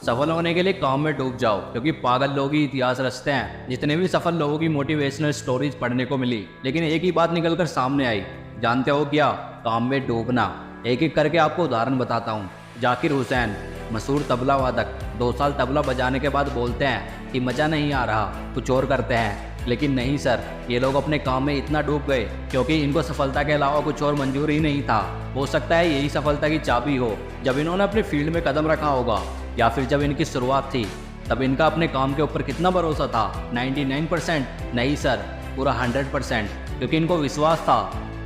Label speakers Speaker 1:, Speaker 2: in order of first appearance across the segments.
Speaker 1: सफल होने के लिए काम में डूब जाओ, क्योंकि पागल लोग ही इतिहास रचते हैं। जितने भी सफल लोगों की मोटिवेशनल स्टोरीज पढ़ने को मिली, लेकिन एक ही बात निकल कर सामने आई। जानते हो क्या? काम में डूबना। एक एक करके आपको उदाहरण बताता हूँ। जाकिर हुसैन, मशहूर तबला वादक, 2 साल तबला बजाने के बाद बोलते हैं कि मज़ा नहीं आ रहा, कुछ और करते हैं। लेकिन नहीं सर, ये लोग अपने काम में इतना डूब गए क्योंकि इनको सफलता के अलावा कुछ और मंजूर ही नहीं था। हो सकता है यही सफलता की चाबी हो। जब इन्होंने अपने फील्ड में कदम रखा होगा, या फिर जब इनकी शुरुआत थी, तब इनका अपने काम के ऊपर कितना भरोसा था? 99%? नहीं सर, पूरा 100%। क्योंकि इनको विश्वास था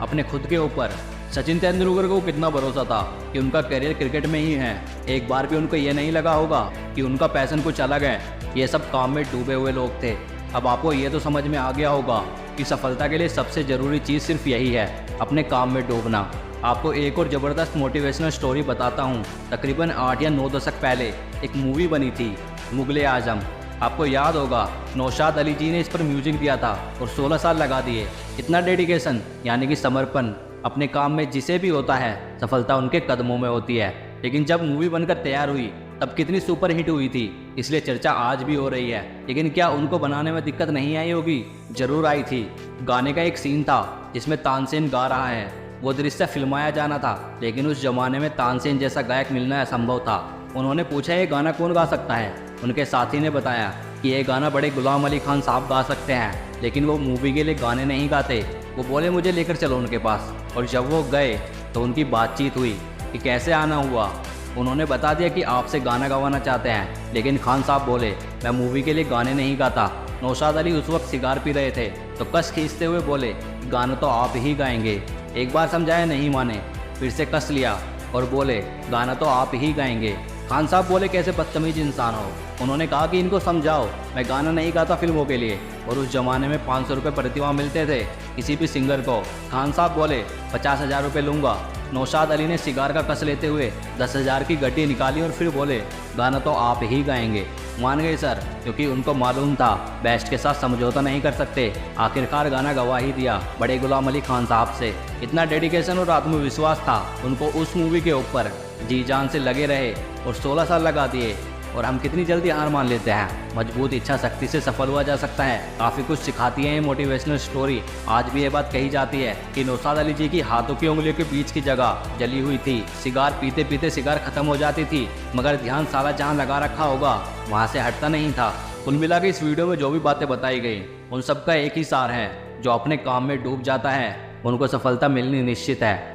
Speaker 1: अपने खुद के ऊपर। सचिन तेंदुलकर को कितना भरोसा था कि उनका करियर क्रिकेट में ही है। एक बार भी उनको ये नहीं लगा होगा कि उनका पैशन कुछ अलग है। ये सब काम में डूबे हुए लोग थे। अब आपको ये तो समझ में आ गया होगा कि सफलता के लिए सबसे ज़रूरी चीज़ सिर्फ यही है, अपने काम में डूबना। आपको एक और ज़बरदस्त मोटिवेशनल स्टोरी बताता हूँ। तकरीबन 8 या 9 दशक पहले एक मूवी बनी थी, मुगले आजम। आपको याद होगा, नौशाद अली जी ने इस पर म्यूजिक दिया था और 16 साल लगा दिए। इतना डेडिकेशन, यानी कि समर्पण अपने काम में जिसे भी होता है, सफलता उनके कदमों में होती है। लेकिन जब मूवी बनकर तैयार हुई, तब कितनी सुपर हिट हुई थी, इसलिए चर्चा आज भी हो रही है। लेकिन क्या उनको बनाने में दिक्कत नहीं आई होगी? जरूर आई थी। गाने का एक सीन था जिसमें तानसेन गा रहा है। वो दृश्य फिल्माया जाना था, लेकिन उस जमाने में तानसेन जैसा गायक मिलना असंभव था। उन्होंने पूछा ये गाना कौन गा सकता है। उनके साथी ने बताया कि ये गाना बड़े गुलाम अली खान साहब गा सकते हैं, लेकिन वो मूवी के लिए गाने नहीं गाते। वो बोले मुझे लेकर चलो उनके पास। और जब वो गए तो उनकी बातचीत हुई कि कैसे आना हुआ। उन्होंने बता दिया कि आपसे गाना गवाना चाहते हैं, लेकिन खान साहब बोले मैं मूवी के लिए गाने नहीं गाता। नौशाद अली उस वक्त सिगार पी रहे थे, तो कस खींचते हुए बोले गाना तो आप ही गाएंगे। एक बार समझाया, नहीं माने, फिर से कस लिया और बोले गाना तो आप ही गाएंगे। खान साहब बोले कैसे बदतमीज इंसान हो। उन्होंने कहा कि इनको समझाओ, मैं गाना नहीं गाता फिल्मों के लिए। और उस जमाने में 500 रुपये प्रतिमाह मिलते थे किसी भी सिंगर को। खान साहब बोले 50,000 रुपये लूँगा। नौशाद अली ने सिगार का कस लेते हुए 10,000 की गड्डी निकाली और फिर बोले गाना तो आप ही गाएंगे। मान गए सर, क्योंकि उनको मालूम था बेस्ट के साथ समझौता नहीं कर सकते। आखिरकार गाना गवा ही दिया बड़े गुलाम अली खान साहब से। इतना डेडिकेशन और आत्मविश्वास था उनको उस मूवी के ऊपर। जी जान से लगे रहे और 16 साल लगा दिए। और हम कितनी जल्दी हार मान लेते हैं। मजबूत इच्छा शक्ति से सफल हुआ जा सकता है। काफ़ी कुछ सिखाती है ये मोटिवेशनल स्टोरी। आज भी ये बात कही जाती है कि नौशाद अली जी की हाथों की उंगलियों के बीच की जगह जली हुई थी। सिगार पीते पीते सिगार खत्म हो जाती थी, मगर ध्यान सारा जहाँ लगा रखा होगा वहाँ से हटता नहीं था। कुल मिला के इस वीडियो में जो भी बातें बताई गई, उन सबका एक ही सार है, जो अपने काम में डूब जाता है उनको सफलता मिलनी निश्चित है।